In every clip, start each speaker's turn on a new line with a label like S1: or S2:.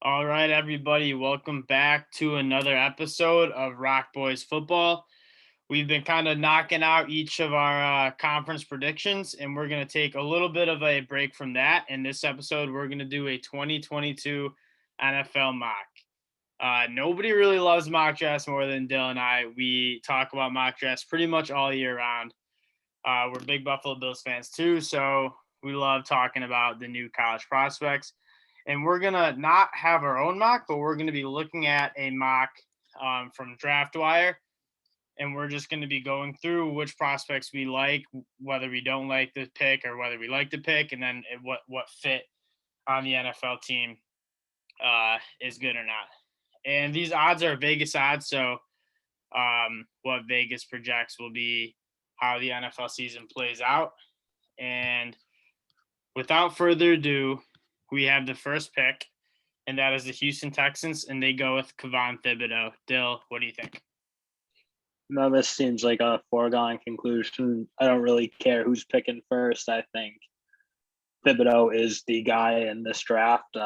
S1: All right, everybody, welcome back to another episode of Rock Boys Football. We've been kind of knocking out each of our conference predictions, and we're going to take a little bit of a break from that. In this episode, we're going to do a 2022 NFL mock. Nobody really loves mock drafts more than Dill and I. We talk about mock drafts pretty much all year round. We're big Buffalo Bills fans too, so we love talking about the new college prospects. And we're going to not have our own mock, but we're going to be looking at a mock from DraftWire. And we're just going to be going through which prospects we like, whether we don't like the pick or whether we like the pick, and then what fit on the NFL team is good or not. And these odds are Vegas odds, so what Vegas projects will be how the NFL season plays out. And without further ado, we have the first pick, and that is the Houston Texans, and they go with Kayvon Thibodeaux. Dill, what do you think?
S2: No, this seems like a foregone conclusion. I don't really care who's picking first. I think Thibodeaux is the guy in this draft.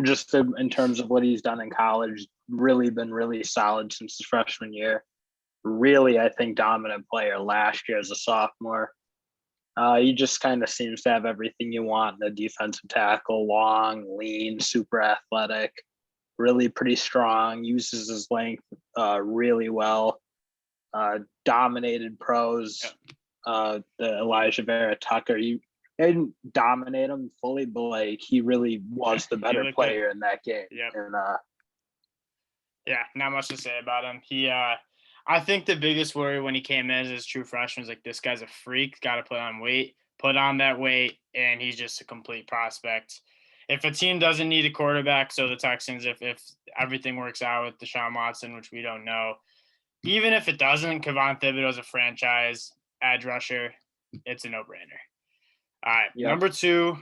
S2: Just in terms of what he's done in college, really been really solid since his freshman year. Really, I think, dominant player last year as a sophomore. He just kind of seems to have everything you want in a defensive tackle: long, lean, super athletic, really pretty strong, uses his length really well. Dominated pros. The Elijah Vera Tucker, he didn't dominate him fully, but like he really was the better player in that game.
S1: Yep.
S2: And
S1: yeah, not much to say about him. I think the biggest worry when he came in as a true freshman was like, this guy's a freak, got to put on that weight, and he's just a complete prospect. If a team doesn't need a quarterback, so the Texans, if everything works out with Deshaun Watson, which we don't know, even if it doesn't, Kayvon Thibodeaux is a franchise edge rusher. It's a no-brainer. All right, yep. Number 2,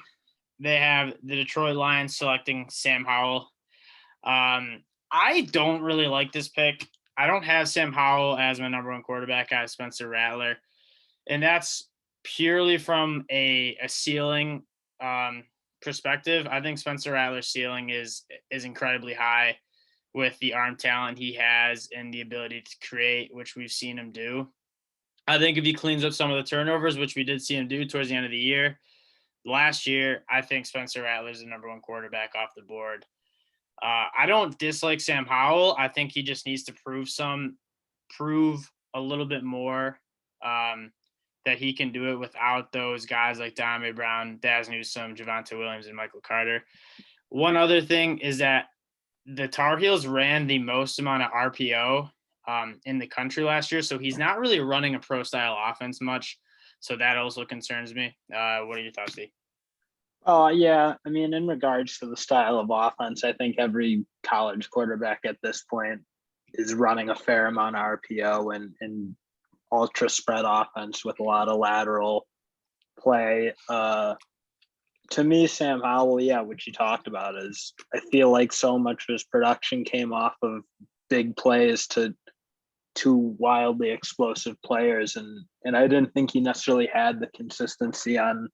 S1: they have the Detroit Lions selecting Sam Howell. I don't really like this pick. I don't have Sam Howell as my number 1 quarterback. I have Spencer Rattler. And that's purely from a ceiling perspective. I think Spencer Rattler's ceiling is incredibly high with the arm talent he has and the ability to create, which we've seen him do. I think if he cleans up some of the turnovers, which we did see him do towards the end of the year, last year, I think Spencer Rattler is the number 1 quarterback off the board. I don't dislike Sam Howell. I think he just needs to prove a little bit more that he can do it without those guys like Dame Brown, Daz Newsome, Javonte Williams, and Michael Carter. One other thing is that the Tar Heels ran the most amount of RPO in the country last year, so he's not really running a pro-style offense much, so that also concerns me. What are your thoughts, Steve?
S2: Yeah, I mean, in regards to the style of offense, I think every college quarterback at this point is running a fair amount of RPO and ultra spread offense with a lot of lateral play. To me, Sam Howell, yeah, what you talked about is I feel like so much of his production came off of big plays to two wildly explosive players. And I didn't think he necessarily had the consistency on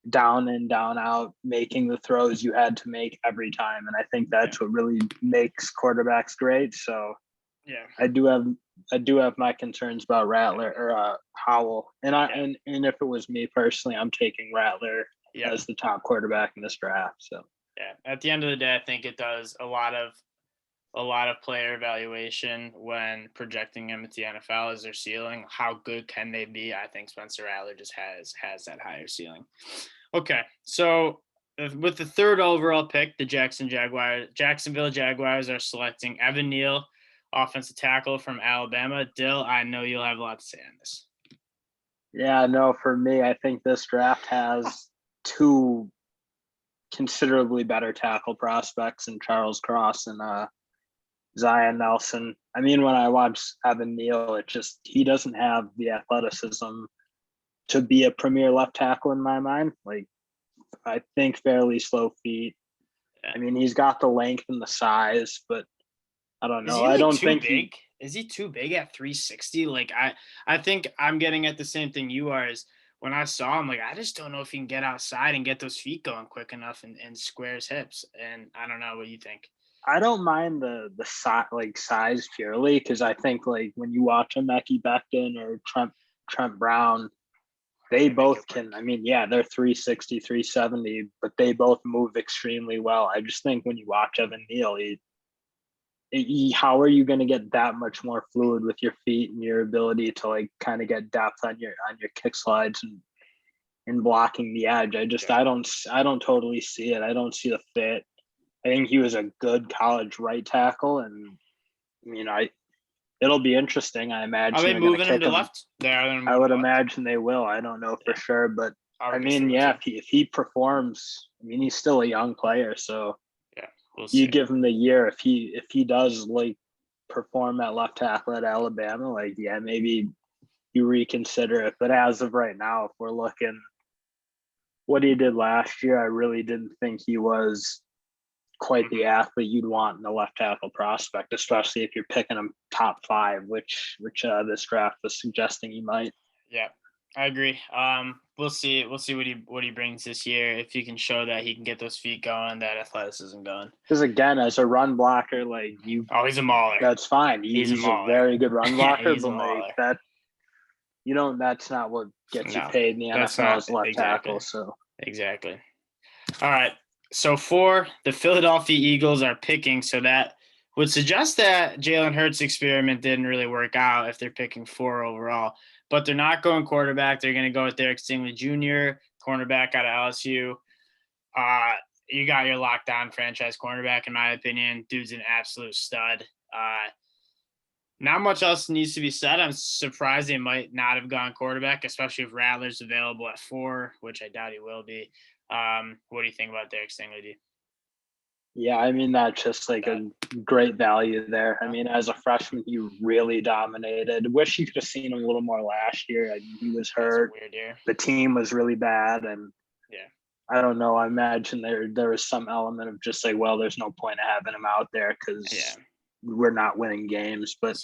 S2: down in, down out, making the throws you had to make every time. And I think that's what really makes quarterbacks great. So
S1: yeah,
S2: I do have my concerns about Rattler or Howell. And if it was me personally, I'm taking Rattler as the top quarterback in this draft. So
S1: yeah, at the end of the day, I think it does a lot of player evaluation when projecting him at the NFL as their ceiling. How good can they be? I think Spencer Rattler just has that higher ceiling. Okay, so with the 3rd overall pick, the Jacksonville Jaguars are selecting Evan Neal, offensive tackle from Alabama. Dill, I know you'll have a lot to say on this.
S2: Yeah, no, for me, I think this draft has 2 considerably better tackle prospects in Charles Cross and Zion Nelson. I mean, when I watch Evan Neal, he doesn't have the athleticism to be a premier left tackle in my mind. Like, I think fairly slow feet. I mean, he's got the length and the size, but I don't know. I don't think
S1: is he too big at 360? Like, I think I'm getting at the same thing you are. Is when I saw him, like, I just don't know if he can get outside and get those feet going quick enough and square his hips. And I don't know what you think.
S2: I don't mind the size purely because I think like when you watch a Metchie Becton or Trent Brown, they both can. I mean, yeah, they're 360, 370, but they both move extremely well. I just think when you watch Evan Neal, how are you going to get that much more fluid with your feet and your ability to like kind of get depth on your kick slides and blocking the edge? I don't totally see it. I don't see the fit. I think he was a good college right tackle, and it'll be interesting. I imagine
S1: are they
S2: they're
S1: moving
S2: kick
S1: him to
S2: him.
S1: left?
S2: I would imagine they will. I don't know for sure, but I mean, yeah, if he performs, I mean, he's still a young player, so
S1: yeah, we'll see.
S2: You give him the year. If he does like perform at left tackle at Alabama, like yeah, maybe you reconsider it. But as of right now, if we're looking what he did last year, I really didn't think he was quite the athlete you'd want in the left tackle prospect, especially if you're picking him top 5, which this draft was suggesting he might.
S1: Yeah, I agree. We'll see what he brings this year. If he can show that he can get those feet going, that athleticism going.
S2: Because again, as a run blocker, like
S1: he's a mauler.
S2: That's fine. He's a very good run blocker, but like that, that's not what gets you paid in the NFL as left tackle. So
S1: exactly. All right. So for the Philadelphia Eagles are picking, so that would suggest that Jalen Hurts' experiment didn't really work out if they're picking 4 overall. But they're not going quarterback. They're going to go with Derek Stingley Jr., cornerback out of LSU. You got your lockdown franchise cornerback, in my opinion. Dude's an absolute stud. Not much else needs to be said. I'm surprised they might not have gone quarterback, especially if Rattler's available at 4, which I doubt he will be. What do you think about Derek Stingley?
S2: Yeah, I mean, that's just like a great value there. I mean, as a freshman, he really dominated. Wish you could have seen him a little more last year. I mean, he was hurt.
S1: Weird year.
S2: The team was really bad. And
S1: yeah,
S2: I don't know. I imagine there was some element of just like, well, there's no point of having him out there because we're not winning games. But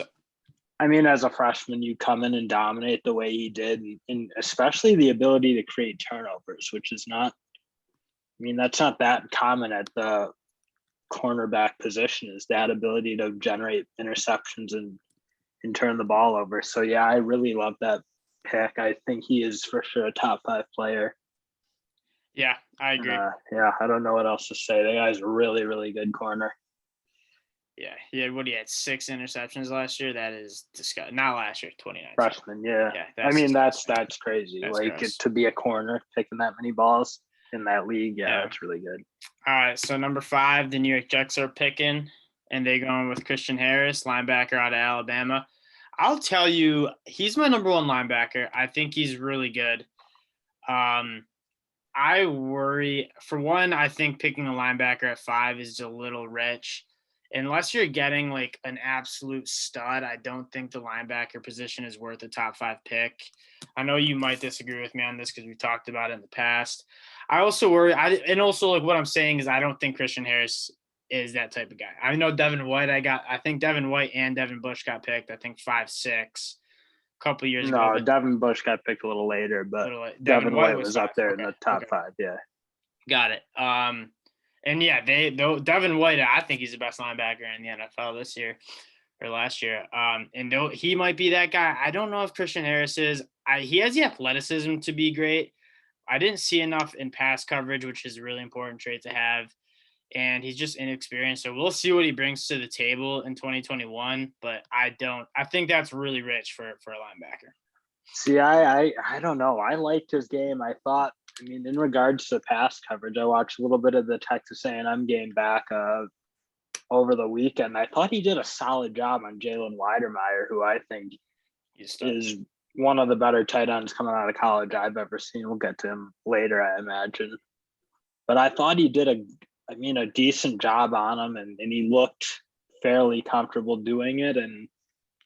S2: I mean, as a freshman, you come in and dominate the way he did, and especially the ability to create turnovers, which is not, I mean, that's not that common at the cornerback position, is that ability to generate interceptions and turn the ball over. So yeah, I really love that pick. I think he is for sure a top 5 player.
S1: Yeah, I agree.
S2: Yeah, I don't know what else to say. The guy's a really, really good corner.
S1: Yeah, he had 6 interceptions last year. That is disgusting. Not last year, 2019.
S2: Freshman, yeah. I mean, that's crazy.
S1: That's
S2: to be a corner, picking that many balls in that league, that's really good.
S1: All right, so number 5, the New York Jets are picking, and they're going with Christian Harris, linebacker out of Alabama. I'll tell you, he's my number 1 linebacker. I think he's really good. I worry, for one, I think picking a linebacker at 5 is a little rich. Unless you're getting like an absolute stud, I don't think the linebacker position is worth a top 5 pick. I know you might disagree with me on this because we talked about it in the past. I also worry, and also like what I'm saying is I don't think Christian Harris is that type of guy. I know Devin White, I think Devin White and Devin Bush got picked, I think 5-6 a couple of years ago.
S2: No, Devin Bush got picked a little later, but Devin White was up there in the top 5, yeah.
S1: Got it. And yeah, Devin White, I think he's the best linebacker in the NFL this year or last year. And he might be that guy. I don't know if Christian Harris is. He has the athleticism to be great. I didn't see enough in pass coverage, which is a really important trait to have. And he's just inexperienced. So we'll see what he brings to the table in 2021. But I think that's really rich for a linebacker.
S2: See, I don't know. I liked his game. I thought, I mean, in regards to pass coverage, I watched a little bit of the Texas A&M game back over the weekend. I thought he did a solid job on Jalen Wydermeyer, who I think is one of the better tight ends coming out of college I've ever seen. We'll get to him later, I imagine. But I thought he did a decent job on him, and he looked fairly comfortable doing it. And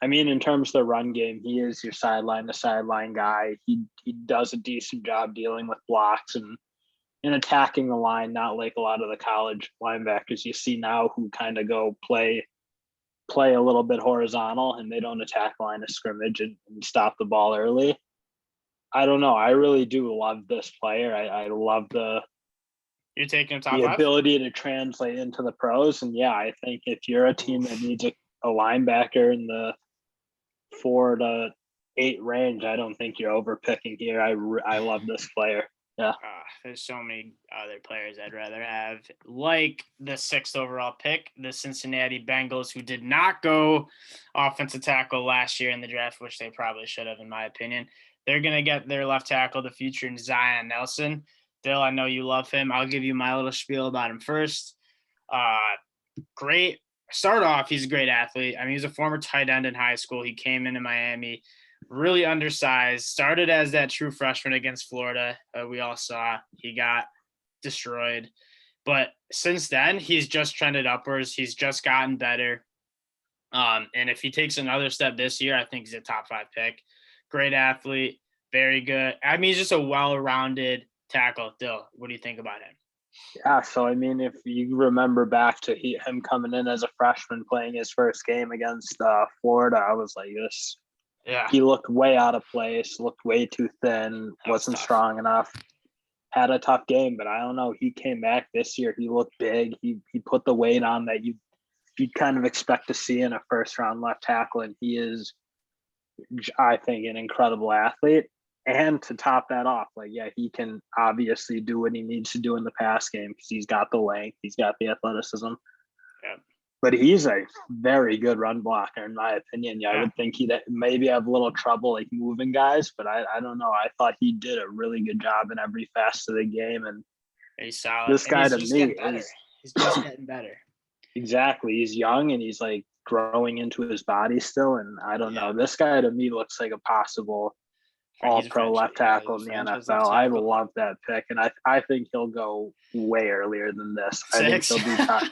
S2: I mean, in terms of the run game, he is your sideline to sideline guy. He does a decent job dealing with blocks and attacking the line, not like a lot of the college linebackers you see now who kind of go play a little bit horizontal and they don't attack line of scrimmage and stop the ball early. I don't know. I really do love this player. I love
S1: You're taking him top
S2: the
S1: 5?
S2: ability to translate into the pros. And yeah, I think if you're a team that needs a linebacker in the 4 to 8 range, I don't think you're overpicking here. I love this player. Yeah.
S1: There's so many other players I'd rather have, like the 6th overall pick, the Cincinnati Bengals, who did not go offensive tackle last year in the draft, which they probably should have, in my opinion. They're going to get their left tackle, the future in Zion Nelson. Dill, I know you love him. I'll give you my little spiel about him first. Great. Start off, he's a great athlete. I mean, he's a former tight end in high school. He came into Miami, really undersized, started as that true freshman against Florida. We all saw he got destroyed. But since then, he's just trended upwards. He's just gotten better. And if he takes another step this year, I think he's a top 5 pick. Great athlete, very good. I mean, he's just a well-rounded tackle. Dill, what do you think about him?
S2: Yeah, so I mean, if you remember back to him coming in as a freshman playing his first game against Florida, I was like, this.
S1: Yeah.
S2: He looked way out of place, looked way too thin, wasn't strong enough. Had a tough game, but I don't know. He came back this year. He looked big. He put the weight on that you'd kind of expect to see in a first-round left tackle, and he is, I think, an incredible athlete. And to top that off, like, yeah, he can obviously do what he needs to do in the pass game because he's got the length, he's got the athleticism.
S1: Yeah.
S2: But he's a very good run blocker, in my opinion. Yeah, I would think he'd maybe have a little trouble like moving guys, but I don't know. I thought he did a really good job in every facet of the game, and
S1: he's solid.
S2: This guy to me
S1: he's just getting better.
S2: Exactly. He's young and he's like growing into his body still, and I don't know. This guy to me looks like a possible all-pro left tackle in the NFL. I love that pick, and I think he'll go way earlier than this.
S1: 6?
S2: I think he'll be top.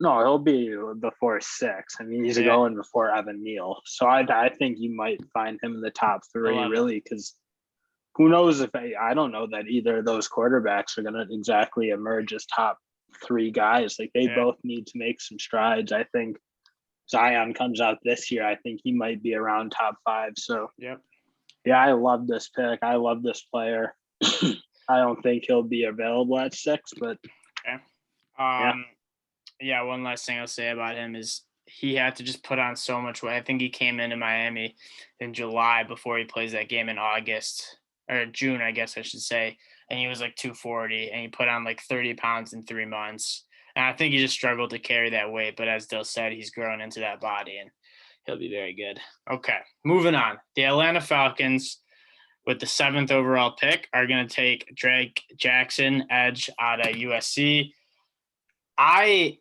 S2: No, he'll be before 6. I mean, he's going before Evan Neal. So I think you might find him in the top 3, really, because who knows if I don't know that either of those quarterbacks are going to exactly emerge as top 3 guys. Like, they both need to make some strides. I think Zion comes out this year. I think he might be around top 5. So, yeah, I love this pick. I love this player. I don't think he'll be available at 6, but
S1: one last thing I'll say about him is he had to just put on so much weight. I think he came into Miami in July before he plays that game in August or June, I guess I should say. And he was like 240 and he put on like 30 pounds in 3 months. And I think he just struggled to carry that weight. But as Dill said, he's grown into that body and he'll be very good. Okay, moving on. The Atlanta Falcons with the 7th overall pick are going to take Drake Jackson, edge out of USC. I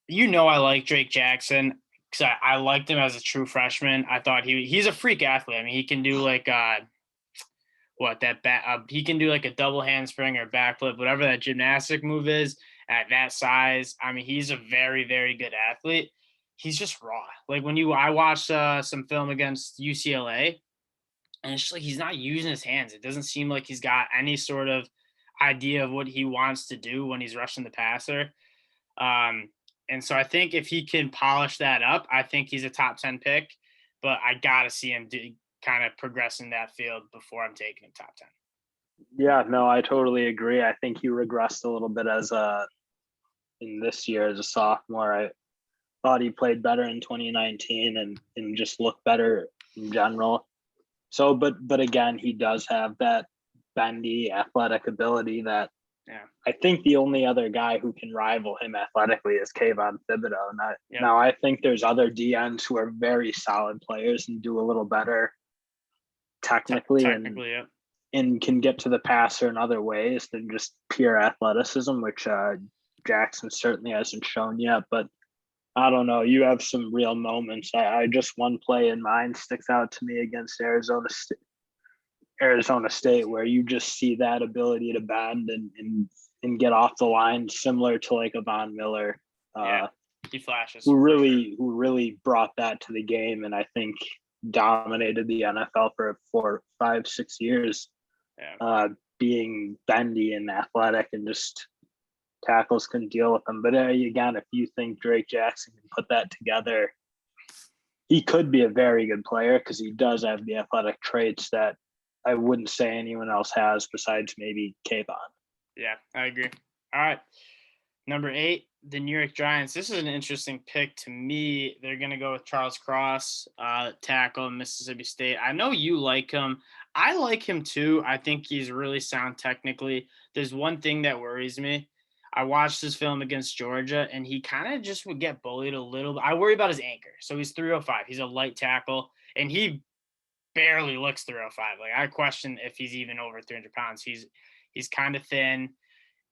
S1: like Drake Jackson because I liked him as a true freshman. I thought he's a freak athlete. I mean, he can do like he can do like a double handspring or backflip, whatever that gymnastic move is at that size. I mean, he's a very, very good athlete. He's just raw. Like I watched some film against UCLA, and it's just like he's not using his hands. It doesn't seem like he's got any sort of idea of what he wants to do when he's rushing the passer. And so I think if he can polish that up, I think he's a top 10 pick, but I got to see him kind of progress in that field before I'm taking him top 10.
S2: Yeah, no, I totally agree. I think he regressed a little bit in this year as a sophomore. I thought he played better in 2019 and just looked better in general. So, but again, he does have that bendy athletic ability that I think the only other guy who can rival him athletically is Kayvon Thibodeaux. Now, I think there's other DNs who are very solid players and do a little better technically and can get to the passer in other ways than just pure athleticism, which Jackson certainly hasn't shown yet. But I don't know. You have some real moments. I just one play in mind sticks out to me against Arizona State, where you just see that ability to bend and get off the line, similar to like a Von Miller.
S1: He flashes.
S2: Who really brought that to the game, and I think dominated the NFL for 4, 5, 6 years. Being bendy and athletic, and just tackles couldn't deal with him. But again, if you think Drake Jackson can put that together, he could be a very good player because he does have the athletic traits that I wouldn't say anyone else has besides maybe Kayvon.
S1: Yeah, I agree. All right. Number 8, the New York Giants. This is an interesting pick to me. They're going to go with Charles Cross, tackle, Mississippi State. I know you like him. I like him too. I think he's really sound technically. There's one thing that worries me. I watched his film against Georgia, and he kind of just would get bullied a little bit. I worry about his anchor. So he's 305. He's a light tackle, and he barely looks 305. Like, I question if he's even over 300 pounds. He's kind of thin.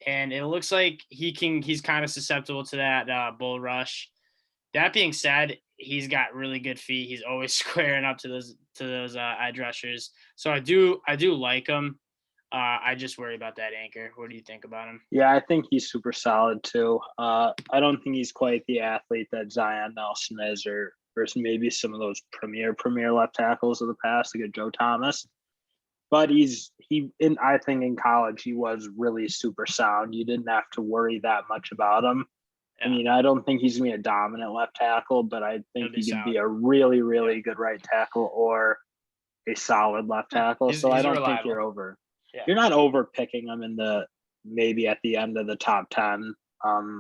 S1: And it looks like he's kind of susceptible to that bull rush. That being said, he's got really good feet. He's always squaring up to those edge rushers. So I do like him. I just worry about that anchor. What do you think about him?
S2: Yeah, I think he's super solid too. I don't think he's quite the athlete that Zion Nelson is, or maybe some of those premier left tackles of the past, like a Joe Thomas. But I think in college he was really super sound. You didn't have to worry that much about him. Yeah. I mean, I don't think he's gonna be a dominant left tackle, but I think he could be a really, really good right tackle or a solid left tackle. So I don't think you're over. Yeah. You're not over picking him maybe at the end of the top 10.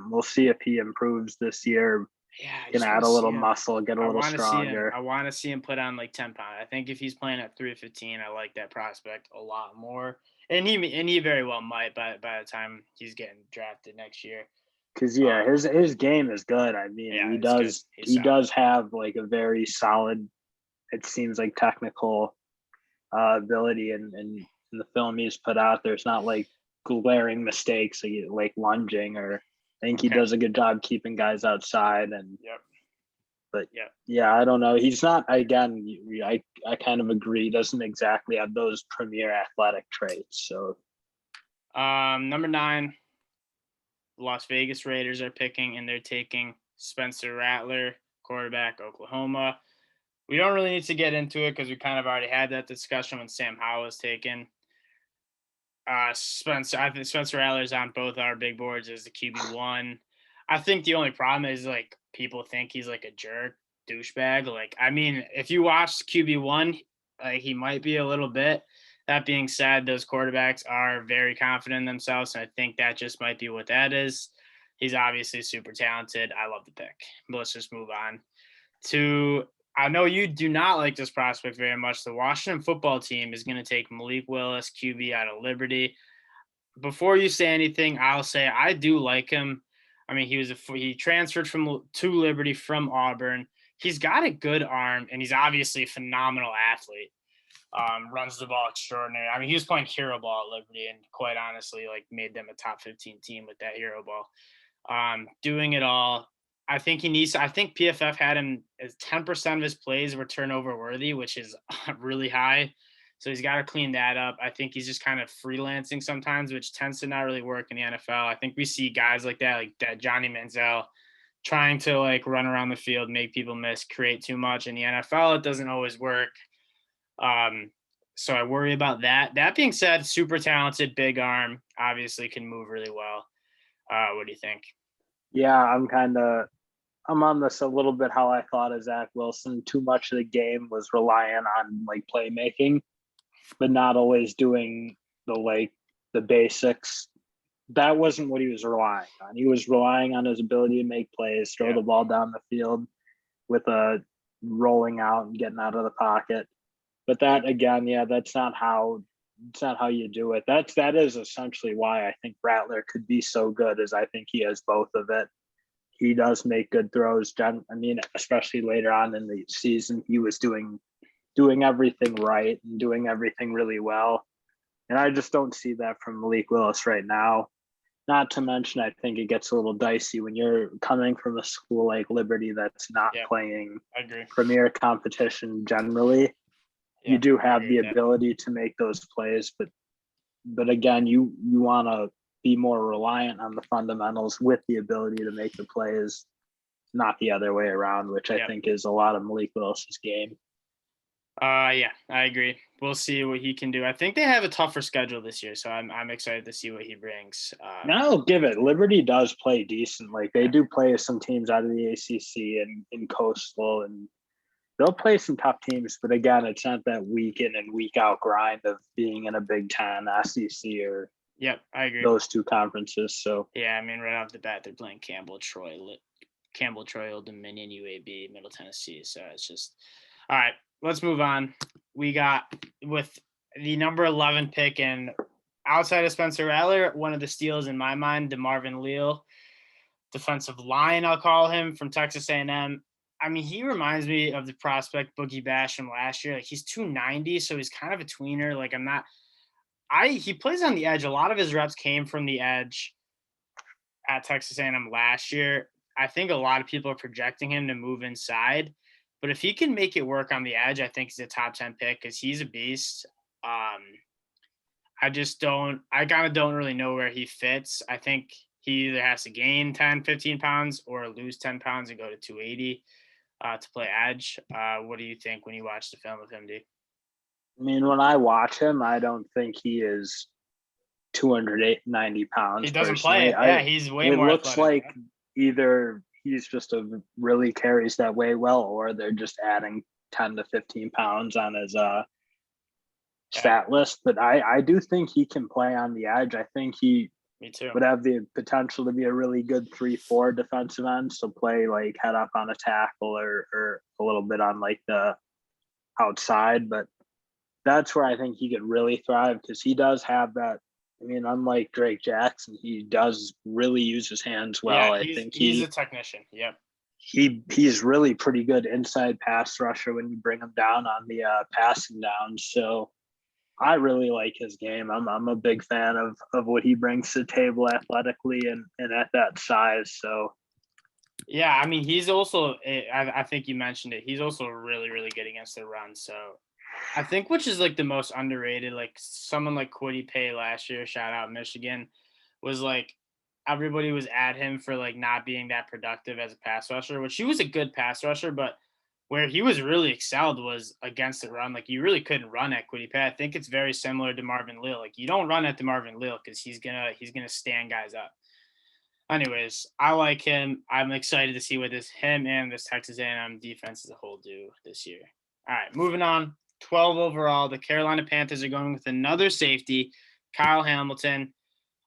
S2: We'll see if he improves this year.
S1: Yeah,
S2: can add a little muscle, get a little stronger.
S1: I want to see him put on like 10 pounds. I think if he's playing at 315, I like that prospect a lot more. And he very well might by the time he's getting drafted next year.
S2: Because his game is good. I mean, he does have like a very solid, it seems like, technical ability, and in the film he's put out there's not like glaring mistakes like lunging, or I think he does a good job keeping guys outside. And but yeah, I don't know. He's not, again, I kind of agree. He doesn't exactly have those premier athletic traits. So
S1: number 9, Las Vegas Raiders are picking, and they're taking Spencer Rattler, quarterback, Oklahoma. We don't really need to get into it because we kind of already had that discussion when Sam Howell was taken. I think Spencer Rattler's on both our big boards as the QB1. I think the only problem is, like, people think he's like a jerk douchebag. Like, I mean, if you watch QB1, he might be a little bit. That being said, those quarterbacks are very confident in themselves, and I think that just might be what that is. He's obviously super talented. I love the pick. But let's just move on to, I know you do not like this prospect very much. The Washington football team is going to take Malik Willis, QB out of Liberty. Before you say anything, I'll say I do like him. I mean, he transferred to Liberty from Auburn. He's got a good arm, and he's obviously a phenomenal athlete. Runs the ball extraordinary. I mean, he was playing hero ball at Liberty, and quite honestly, like, made them a top 15 team with that hero ball. Doing it all. I think PFF had him as 10% of his plays were turnover worthy, which is really high. So he's got to clean that up. I think he's just kind of freelancing sometimes, which tends to not really work in the NFL. I think we see guys like that Johnny Manziel, trying to like run around the field, make people miss, create too much. In the NFL, it doesn't always work. So I worry about that. That being said, super talented, big arm, obviously can move really well. What do you think?
S2: Yeah, I'm on this a little bit how I thought of Zach Wilson. Too much of the game was relying on like playmaking, but not always doing the basics. That wasn't what he was relying on. He was relying on his ability to make plays, throw the ball down the field with a rolling out and getting out of the pocket. But that, again, that's not how you do it. That is essentially why I think Rattler could be so good, is I think he has both of it. He does make good throws. I mean, especially later on in the season, he was doing everything right and doing everything really well. And I just don't see that from Malik Willis right now. Not to mention, I think it gets a little dicey when you're coming from a school like Liberty that's not playing premier competition generally. You do have the ability to make those plays, but again, you want to be more reliant on the fundamentals with the ability to make the plays, not the other way around, which I think is a lot of Malik Willis's game.
S1: Yeah, I agree. We'll see what he can do. I think they have a tougher schedule this year, so I'm excited to see what he brings.
S2: I'll give it. Liberty does play decent. Like, they do play some teams out of the ACC and in Coastal, and they'll play some tough teams, but again, it's not that week in and week out grind of being in a Big Ten, SEC, or
S1: Yep, I agree.
S2: those two conferences. So
S1: yeah, I mean, right off the bat, they're playing Campbell, Troy, Old Dominion, UAB, Middle Tennessee. So it's just all right. Let's move on. We got with the number 11 pick and outside of Spencer Rattler, one of the steals in my mind, Marvin Leal, defensive line, I'll call him, from Texas A&M. I mean, he reminds me of the prospect Boogie Bash from last year. Like, he's 290, so he's kind of a tweener. Like, he plays on the edge. A lot of his reps came from the edge at Texas A&M last year. I think a lot of people are projecting him to move inside, but if he can make it work on the edge, I think he's a top 10 pick because he's a beast. I kind of don't really know where he fits. I think he either has to gain 10, 15 pounds or lose 10 pounds and go to 280 to play edge. What do you think when you watch the film of him, D?
S2: I mean, when I watch him, I don't think he is 290 pounds.
S1: He doesn't
S2: personally.
S1: play. Yeah, he's way more.
S2: It looks
S1: athletic,
S2: like either he's just really carries that way well, or they're just adding 10 to 15 pounds on his stat list. But I do think he can play on the edge. I think he would have the potential to be a really good 3-4 defensive end. So play like head up on a tackle or a little bit on like the outside. But that's where I think he could really thrive because he does have that. I mean, unlike Drake Jackson, he does really use his hands well.
S1: Yeah,
S2: I think
S1: he's a technician. Yep.
S2: He's really pretty good inside pass rusher when you bring him down on the passing down. So I really like his game. I'm a big fan of what he brings to the table athletically and at that size. So
S1: yeah, I mean, he's also I think you mentioned it. He's also really, really good against the run. So I think which is like the most underrated, like someone like Kwity Paye last year, shout out Michigan, was like everybody was at him for like not being that productive as a pass rusher, which he was a good pass rusher, but where he was really excelled was against the run. Like you really couldn't run at Kwity Paye. I think it's very similar to Marvin Leal. Like you don't run at the Marvin Leal because he's gonna stand guys up. Anyways, I like him. I'm excited to see what him and this Texas A&M defense as a whole do this year. All right, moving on. 12 overall, the Carolina Panthers are going with another safety, Kyle Hamilton,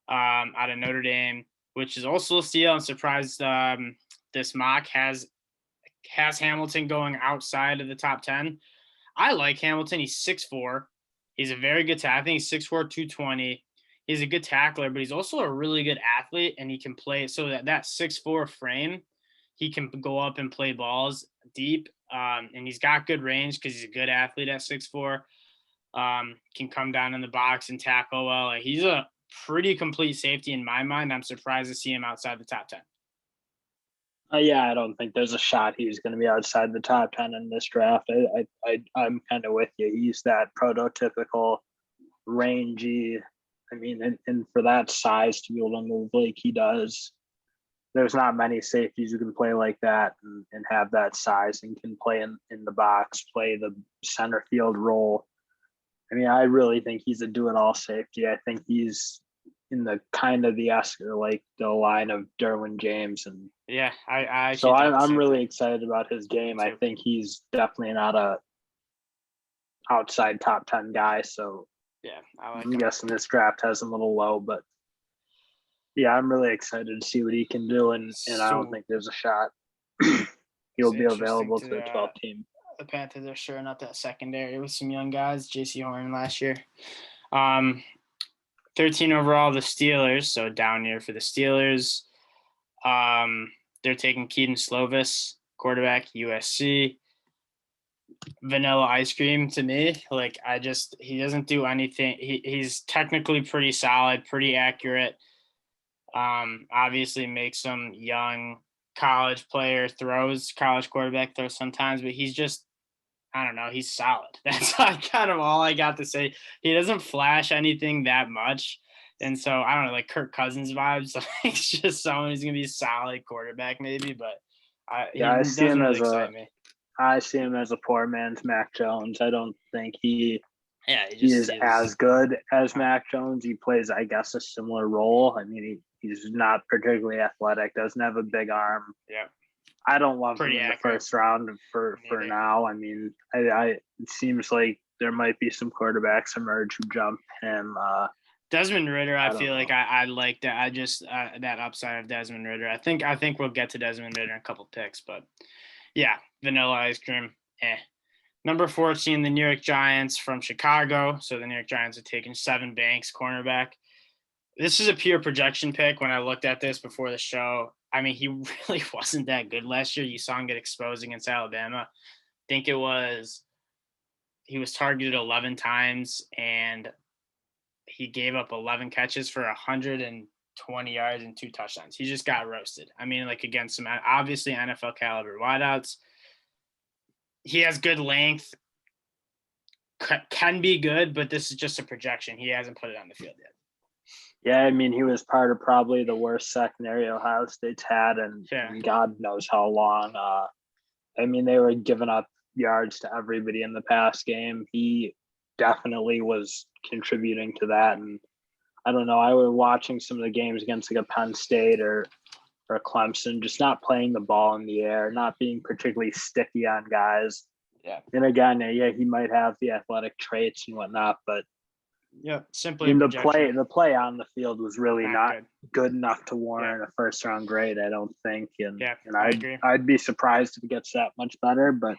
S1: out of Notre Dame, which is also a steal. I'm surprised this mock has Hamilton going outside of the top 10. I like Hamilton. He's 6'4". He's a very good tackler. I think he's 6'4", 220. He's a good tackler, but he's also a really good athlete, and he can play. So that 6'4" frame, he can go up and play balls deep. And he's got good range because he's a good athlete at 6'4". Can come down in the box and tackle well. Like, he's a pretty complete safety in my mind. I'm surprised to see him outside the top 10.
S2: Yeah, I don't think there's a shot he's going to be outside the top 10 in this draft. I'm kind of with you. He's that prototypical rangy. I mean, and for that size to be able to move like he does, there's not many safeties who can play like that and have that size and can play in the box, play the center field role. I mean, I really think he's a do-it-all safety. I think he's in the kind of the Oscar, like the line of Derwin James. And
S1: yeah,
S2: I'm really excited about his game. I think he's definitely not a outside top 10 guy. So
S1: yeah,
S2: I'm guessing this draft has him a little low, but yeah, I'm really excited to see what he can do, and I don't think there's a shot he'll be available to the 12 team.
S1: The Panthers are shoring up that secondary with some young guys. J.C. Horn last year. 13 overall, the Steelers, so down year for the Steelers. They're taking Kedon Slovis, quarterback, USC. Vanilla ice cream to me. Like, he doesn't do anything. He's technically pretty solid, pretty accurate. Obviously makes some young college quarterback throws sometimes, but he's just, I don't know, he's solid. That's kind of all I got to say. He doesn't flash anything that much. And so, I don't know, like Kirk Cousins vibes. Like, it's just someone who's going to be a solid quarterback maybe, but
S2: I see him as a poor man's Mac Jones. I don't think he is as good as Mac Jones. He plays, I guess, a similar role. I mean, he's not particularly athletic, doesn't have a big arm.
S1: Yeah.
S2: I don't love him
S1: Pretty
S2: in the
S1: accurate.
S2: first round for now. I mean, it seems like there might be some quarterbacks emerge who jump him.
S1: Desmond Ridder, I
S2: don't
S1: feel like
S2: know.
S1: I like that. I just that upside of Desmond Ridder. I think we'll get to Desmond Ridder in a couple picks, but yeah, vanilla ice cream. Number 14, the New York Giants from Chicago. So the New York Giants are taking Sevyn Banks, cornerback. This is a pure projection pick. When I looked at this before the show, I mean, he really wasn't that good last year. You saw him get exposed against Alabama. I think he was targeted 11 times, and he gave up 11 catches for 120 yards and 2 touchdowns. He just got roasted. I mean, like against some obviously NFL caliber wideouts. He has good length, can be good, but this is just a projection. He hasn't put it on the field yet.
S2: Yeah, I mean, he was part of probably the worst secondary Ohio State's had, and God knows how long. I mean, they were giving up yards to everybody in the pass game. He definitely was contributing to that. And I don't know, I was watching some of the games against like a Penn State or Clemson, just not playing the ball in the air, not being particularly sticky on guys.
S1: Yeah.
S2: And again, yeah, he might have the athletic traits and whatnot, but
S1: simply
S2: the play on the field was really not good enough to warrant a first round grade, I don't think. And
S1: I agree.
S2: I'd be surprised if it gets that much better, but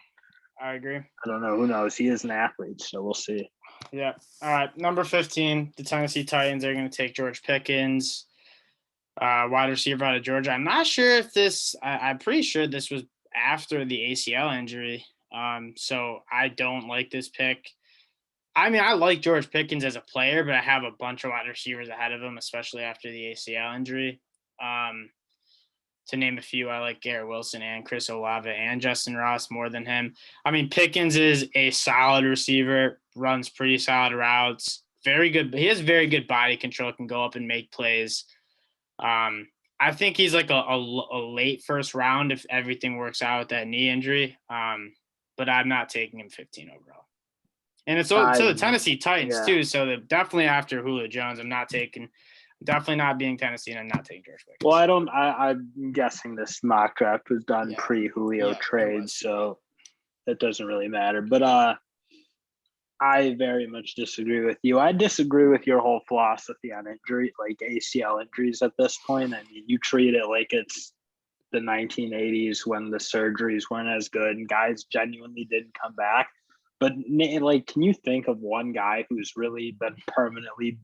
S1: I agree.
S2: I don't know. Who knows? He is an athlete, so we'll see.
S1: Yeah. All right. Number 15, the Tennessee Titans are going to take George Pickens, wide receiver out of Georgia. I'm not sure if this – I'm pretty sure this was after the ACL injury. So I don't like this pick. I mean, I like George Pickens as a player, but I have a bunch of wide receivers ahead of him, especially after the ACL injury. To name a few, I like Garrett Wilson and Chris Olave and Justin Ross more than him. I mean, Pickens is a solid receiver, runs pretty solid routes, very good. He has very good body control, can go up and make plays. I think he's like a late first round if everything works out with that knee injury. But I'm not taking him 15 overall. And it's also the Tennessee Titans too. So they're definitely after Julio Jones. I'm definitely not being Tennessee, and I'm not taking George Pickens.
S2: Well, I'm guessing this mock draft was done pre-Julio trade, so that doesn't really matter. But I very much disagree with you. I disagree with your whole philosophy on injury, like ACL injuries at this point. I mean, you treat it like it's the 1980s when the surgeries weren't as good and guys genuinely didn't come back. But like, can you think of one guy who's really been permanently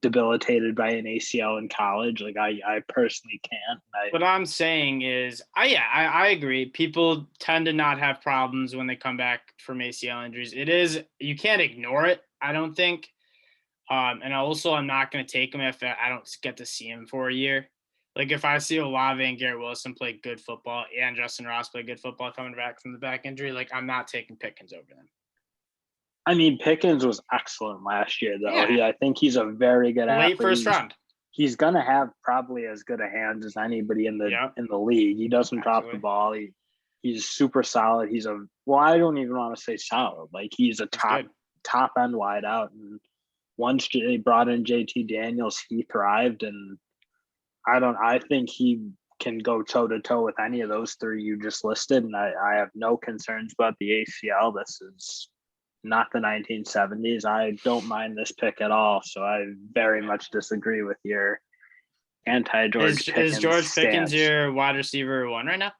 S2: debilitated by an ACL in college? Like I personally can't.
S1: What I'm saying is, I agree. People tend to not have problems when they come back from ACL injuries. You can't ignore it, I don't think. And also, I'm not going to take him if I don't get to see him for a year. Like if I see Olave and Garrett Wilson play good football and Justin Ross play good football coming back from the back injury, like I'm not taking Pickens over them.
S2: I mean, Pickens was excellent last year, though.
S1: Yeah.
S2: I think he's a very good athlete.
S1: Late first round.
S2: He's going to have probably as good a hands as anybody in the league. He doesn't drop the ball. He's super solid. I don't even want to say solid. Like he's a top end wide out. And once they brought in JT Daniels, he thrived. And I think he can go toe to toe with any of those three you just listed. And I have no concerns about the ACL. This is not the 1970s. I don't mind this pick at all. So I very much disagree with your anti-George Pickens.
S1: Is George
S2: stance.
S1: Pickens your wide receiver one right now?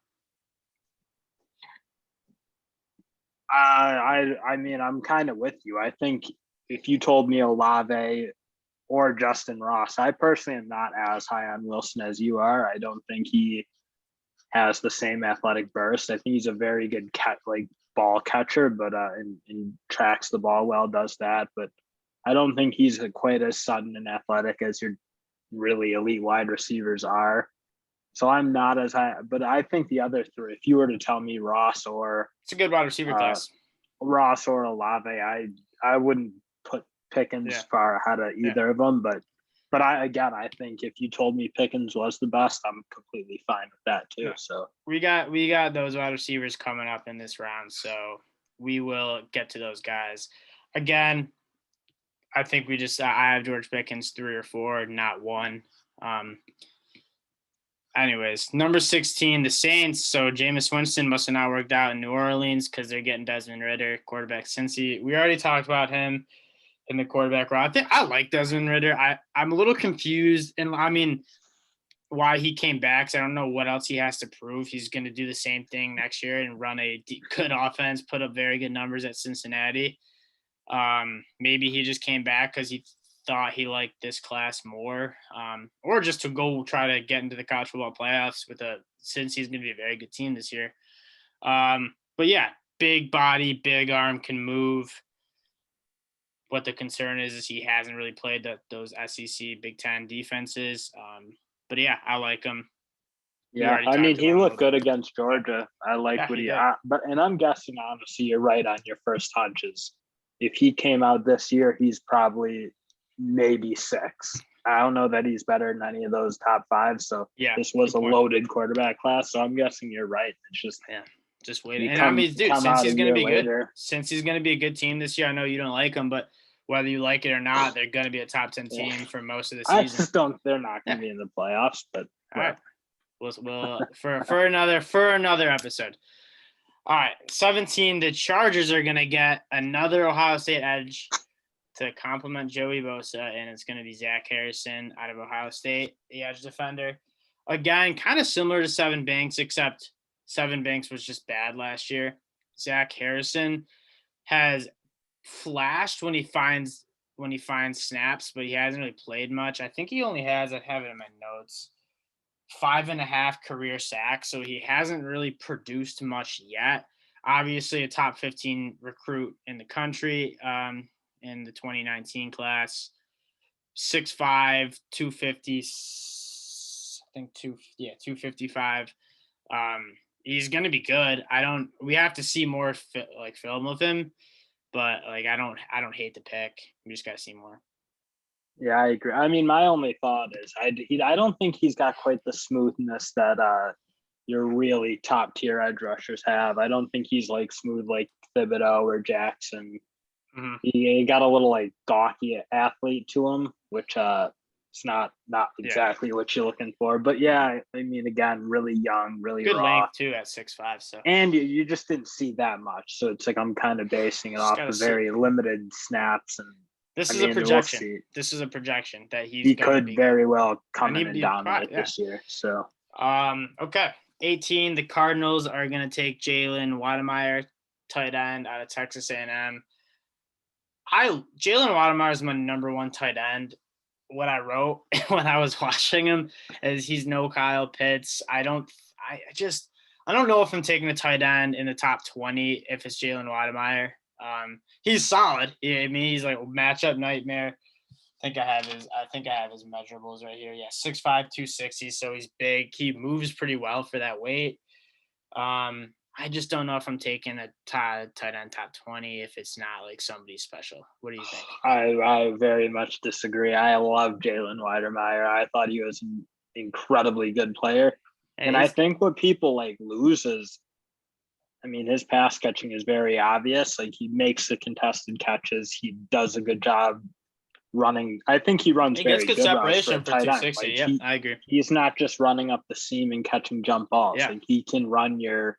S2: I mean, I'm kind of with you. I think if you told me Olave or Justin Ross, I personally am not as high on Wilson as you are. I don't think he has the same athletic burst. I think he's a very good ball catcher, but and tracks the ball well, does that. But I don't think he's quite as sudden and athletic as your really elite wide receivers are. So I'm not as high, but I think the other three, if you were to tell me Ross or
S1: it's a good wide receiver class,
S2: Ross or Olave, I wouldn't put Pickens far ahead of either of them. But I think if you told me Pickens was the best, I'm completely fine with that too. Yeah. So
S1: we got those wide receivers coming up in this round, so we will get to those guys. Again, I think I have George Pickens 3 or 4, not 1. Anyways, number 16, the Saints. So Jameis Winston must have not worked out in New Orleans because they're getting Desmond Ridder, quarterback. We already talked about him in the quarterback role. I like Desmond Ridder. I'm a little confused, and I mean, why he came back. So I don't know what else he has to prove. He's going to do the same thing next year and run a good offense, put up very good numbers at Cincinnati. Maybe he just came back because he thought he liked this class more, or just to go try to get into the college football playoffs since he's going to be a very good team this year. But yeah, big body, big arm, can move. What the concern is he hasn't really played those SEC Big Ten defenses. But yeah, I like him.
S2: Yeah, I mean, he looked good against Georgia. I like what and I'm guessing, honestly, you're right on your first hunches. If he came out this year, he's probably maybe 6. I don't know that he's better than any of those top 5. So yeah, this was a loaded quarterback class. So I'm guessing you're right. It's
S1: just wait. And I mean, dude, since he's going to be good, since he's going to be a good team this year, I know you don't like him, but whether you like it or not, they're going to be a top 10 team for most of the season.
S2: I just don't. They're not going to be in the playoffs, but
S1: all right. We'll for another episode. All right, 17. The Chargers are going to get another Ohio State edge to complement Joey Bosa, and it's going to be Zach Harrison out of Ohio State, the edge defender. Again, kind of similar to Sevyn Banks, except Sevyn Banks was just bad last year. Zach Harrison has flashed when he finds snaps, but he hasn't really played much. I think he only has, I have it in my notes, 5.5 career sacks, so he hasn't really produced much yet. Obviously a top 15 recruit in the country in the 2019 class, 6'5", 250, I think 255. He's going to be good. We have to see more film of him, but I don't hate the pick. We just got to see more.
S2: Yeah, I agree. I mean, my only thought is I don't think he's got quite the smoothness that your really top tier edge rushers have. I don't think he's smooth like Thibodeaux or Jackson. Mm-hmm. He got a little gawky athlete to him, which it's not exactly what you're looking for. But yeah, I mean, again, really young, really
S1: good
S2: raw.
S1: length too at 6'5". So
S2: and you just didn't see that much, so it's I'm kind of basing it off of very limited snaps. And
S1: this is a projection. We'll this is a projection that
S2: he could very well come in and dominate this year. So
S1: okay, 18. The Cardinals are going to take Jalen Wydermeyer, tight end out of Texas A&M. Jalen Wydermeyer is my number 1 tight end. What I wrote when I was watching him is he's no Kyle Pitts. I don't know if I'm taking a tight end in the top 20 if it's Jalen Wydermeyer. He's solid. I mean, he's a matchup nightmare. I think I have his measurables right here. Yeah, 6'5", 260. So he's big. He moves pretty well for that weight. I just don't know if I'm taking a tight end top 20 if it's not somebody special. What do you think?
S2: I very much disagree. I love Jalen Wydermeyer. I thought he was an incredibly good player. And I think what people lose is, I mean, his pass catching is very obvious. He makes the contested catches. He does a good job running. I think he runs very good
S1: separation for 260. Yeah, I agree.
S2: He's not just running up the seam and catching jump balls.
S1: Yeah.
S2: He can run your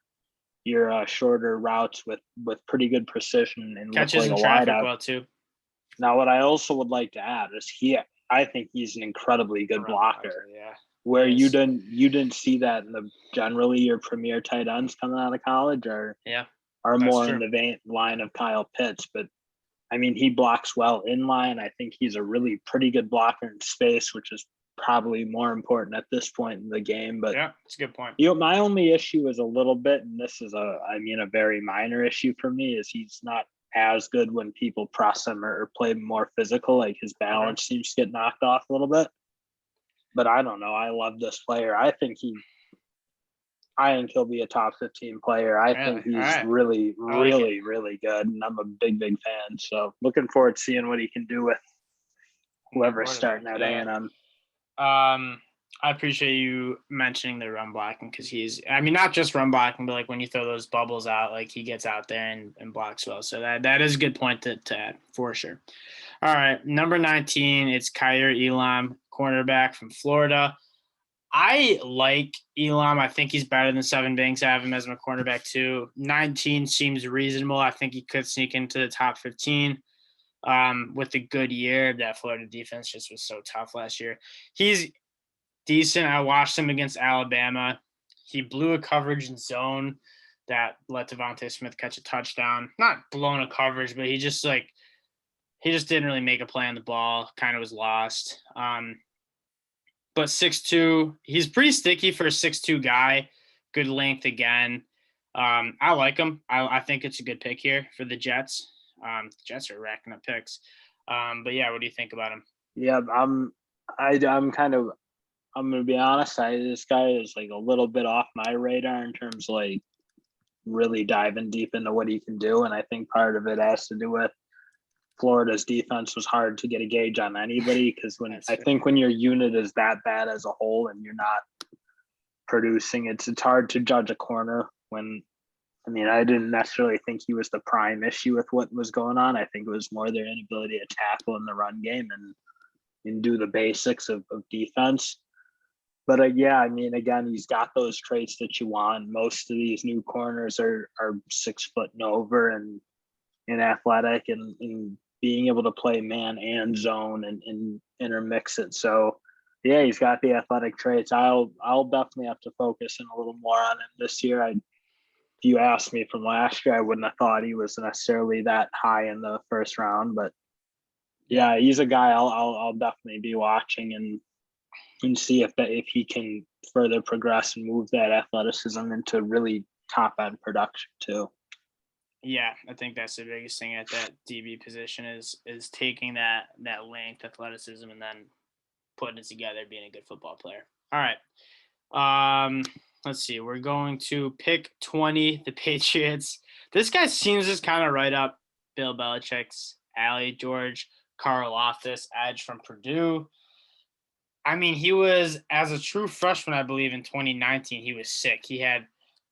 S2: shorter routes with pretty good precision and
S1: catches in traffic well too.
S2: Now, what I also would like to add is I think he's an incredibly good blocker.
S1: Yeah.
S2: Where you didn't see that in generally your premier tight ends coming out of college are more in the line of Kyle Pitts. But I mean, he blocks well in line. I think he's a really pretty good blocker in space, which is probably more important at this point in the game. But
S1: yeah, it's a good point.
S2: My only issue is a little bit, and this is a very minor issue for me, is he's not as good when people press him or play more physical. His balance seems to get knocked off a little bit. But I don't know. I love this player. I think he'll be a top 15 player. I think he's really, really, really good. And I'm a big, big fan. So looking forward to seeing what he can do with whoever's starting at A&M.
S1: I appreciate you mentioning the run blocking because not just run blocking, but when you throw those bubbles out, he gets out there and blocks well. So that is a good point to add for sure. All right, number 19, it's Kaiir Elam, cornerback from Florida. I like Elam. I think he's better than Seven Banks. I have him as my cornerback too. 19 seems reasonable. I think he could sneak into the top 15 with a good year. That Florida defense just was so tough last year. He's decent. I watched him against Alabama. He blew a coverage in zone that let Devontae Smith catch a touchdown. Not blown a coverage, but he just didn't really make a play on the ball. Kind of was lost. But 6'2", he's pretty sticky for a 6'2" guy. Good length again. I like him. I think it's a good pick here for the Jets. The Jets are racking up picks. But yeah, what do you think about him?
S2: Yeah, I'm gonna be honest. This guy is like a little bit off my radar in terms of like really diving deep into what he can do, and I think part of it has to do with Florida's defense was hard to get a gauge on anybody because when your unit is that bad as a whole and you're not producing, it's hard to judge a corner when. I mean, I didn't necessarily think he was the prime issue with what was going on. I think it was more their inability to tackle in the run game and do the basics of defense. But yeah, I mean, again, he's got those traits that you want. Most of these new corners are 6 foot and over and athletic and being able to play man and zone and intermix it. So yeah, he's got the athletic traits. I'll definitely have to focus in a little more on him this year. If you asked me from last year, I wouldn't have thought he was necessarily that high in the first round, but yeah, he's a guy I'll definitely be watching and see if he can further progress and move that athleticism into really top end production too.
S1: Yeah, I think that's the biggest thing at that DB position is taking that length, athleticism, and then putting it together, being a good football player. All right. Let's see. We're going to pick 20, the Patriots. This guy seems just kind of right up Bill Belichick's alley. George Karlaftis, edge from Purdue. I mean, he was, as a true freshman, I believe, in 2019, he was sick. He had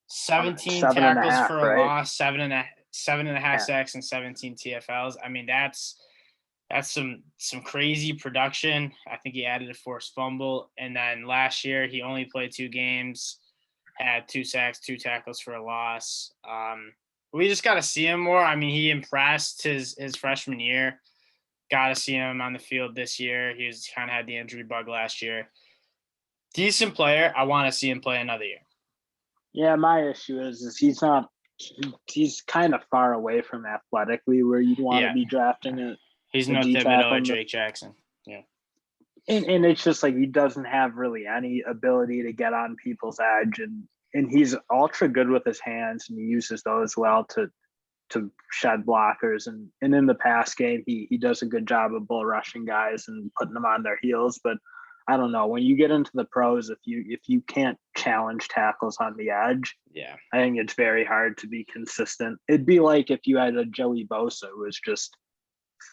S1: 17 tackles for a loss, seven and a half sacks, and 17 TFLs. I mean, that's some crazy production. I think he added a forced fumble. And then last year, he only played 2 games, had 2 sacks, 2 tackles for a loss. We just got to see him more. I mean, he impressed his freshman year. Got to see him on the field this year. He was kind of had the injury bug last year. Decent player. I want to see him play another year.
S2: Yeah, my issue is he's kind of far away from athletically where you'd want to be drafting it.
S1: He's no Thibodeaux or Jake Jackson. Yeah.
S2: And it's just like he doesn't have really any ability to get on people's edge and he's ultra good with his hands and he uses those well to shed blockers and in the pass game he does a good job of bull rushing guys and putting them on their heels. But I don't know, when you get into the pros, if you can't challenge tackles on the edge, I think it's very hard to be consistent. It'd be like if you had a Joey Bosa who was just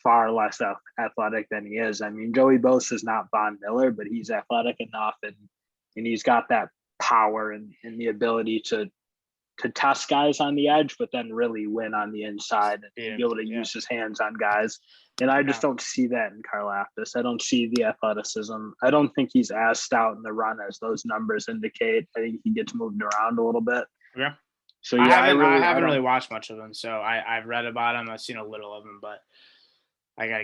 S2: far less athletic than he is. I mean, Joey Bosa is not Von Miller, but he's athletic enough and he's got that power and the ability to test guys on the edge, but then really win on the inside and be able to use his hands on guys. And I just don't see that in Karlaftis. I don't see the athleticism. I don't think he's as stout in the run as those numbers indicate. I think he gets moved around a little bit.
S1: Yeah.
S2: So yeah,
S1: I haven't really watched much of him. So I've read about him. I've seen a little of him, but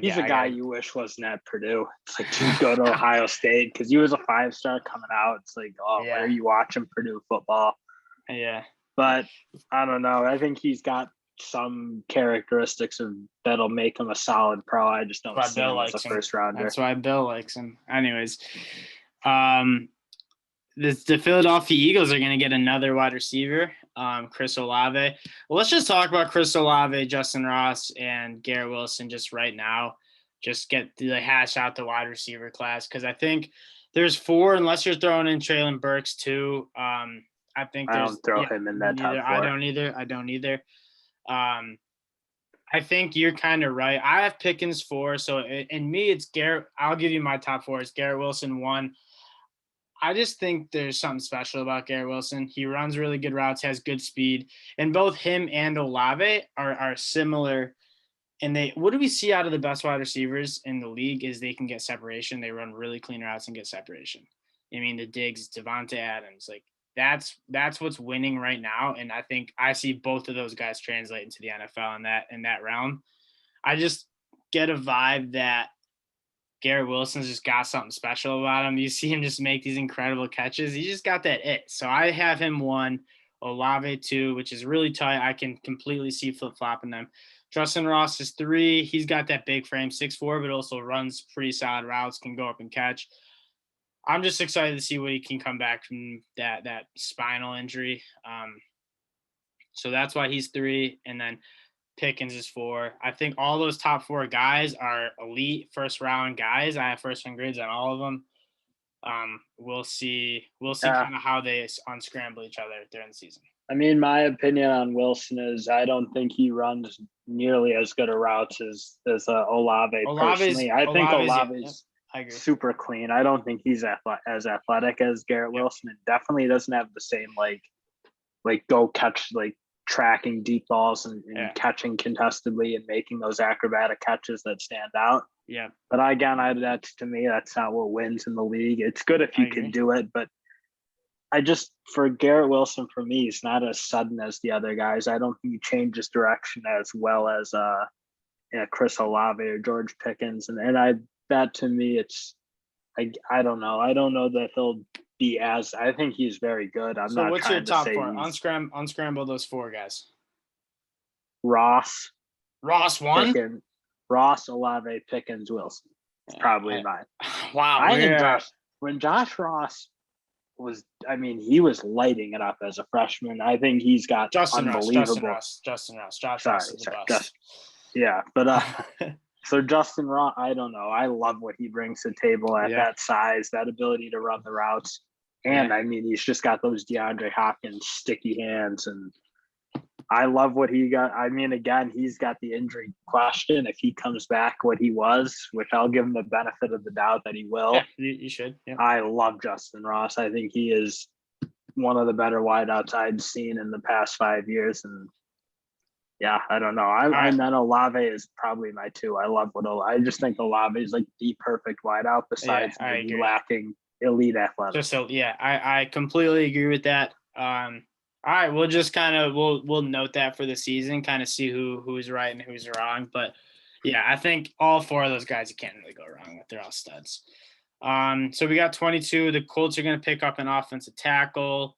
S1: he's a guy
S2: you wish wasn't at Purdue. It's like to go to Ohio State because he was a 5-star coming out. It's like, why are you watching Purdue football?
S1: Yeah.
S2: But I don't know. I think he's got some characteristics that'll make him a solid pro. I just don't see him as a first rounder.
S1: That's why Bill likes him. Anyways, the Philadelphia Eagles are going to get another wide receiver, Chris Olave. Well, let's just talk about Chris Olave, Justin Ross, and Garrett Wilson just right now. Just get the hash out the wide receiver class because I think there's 4, unless you're throwing in Traylon Burks too. I think
S2: I don't throw him in that top 4.
S1: I don't either. I think you're kind of right. I have Pickens 4. So in me, it's Garrett. I'll give you my top 4. It's Garrett Wilson 1. I just think there's something special about Garrett Wilson. He runs really good routes, has good speed, and both him and Olave are similar. And what do we see out of the best wide receivers in the league is they can get separation. They run really clean routes and get separation. I mean, the Diggs, Devontae Adams, like that's what's winning right now. And I think I see both of those guys translate into the NFL in that realm. I just get a vibe that Garrett Wilson's just got something special about him. You see him just make these incredible catches. He just got that it. So I have him 1, Olave 2, which is really tight. I can completely see flip-flopping them. Justin Ross is 3. He's got that big frame, 6'4", but also runs pretty solid routes, can go up and catch. I'm just excited to see what he can come back from that spinal injury. So that's why he's 3. And then Pickens is 4. I think all those top 4 guys are elite first-round guys. I have first-round grades on all of them. We'll see kind of how they unscramble each other during the season.
S2: I mean, my opinion on Wilson is I don't think he runs nearly as good a routes as Olave personally. I think Olave's super clean. I don't think he's as athletic as Garrett Wilson, and definitely doesn't have the same like go catch, like tracking deep balls and catching contestedly and making those acrobatic catches that stand out.
S1: Yeah.
S2: But again, to me, that's not what wins in the league. It's good if you can do it, but for Garrett Wilson, for me, he's not as sudden as the other guys. I don't think he changes direction as well as Chris Olave or George Pickens. That to me, I don't know. I don't know that he'll be as. I think he's very good.
S1: So what's your top 4? Unscramble those 4 guys.
S2: Ross
S1: 1.
S2: Pickens, Ross, Olave, Pickens, Wilson. It's probably mine.
S1: Wow.
S2: I think when Josh Ross he was lighting it up as a freshman. I think he's got unbelievable.
S1: Justin Ross. Josh Ross is the best.
S2: But so Justin Ross, I don't know. I love what he brings to the table at that size, that ability to run the routes. And he's just got those DeAndre Hopkins sticky hands, and I love what he got. I mean, again, he's got the injury question. If he comes back what he was, which I'll give him the benefit of the doubt that he will.
S1: Yeah, you should. Yeah.
S2: I love Justin Ross. I think he is one of the better wideouts I'd seen in the past 5 years. And I don't know. And then Olave is probably my 2. I love I just think Olave is like the perfect wideout besides maybe lacking elite athletics.
S1: I completely agree with that. All right, we'll just kind of we'll note that for the season, kind of see who's right and who's wrong. But I think all 4 of those guys you can't really go wrong with. They're all studs. So we got 22. The Colts are going to pick up an offensive tackle.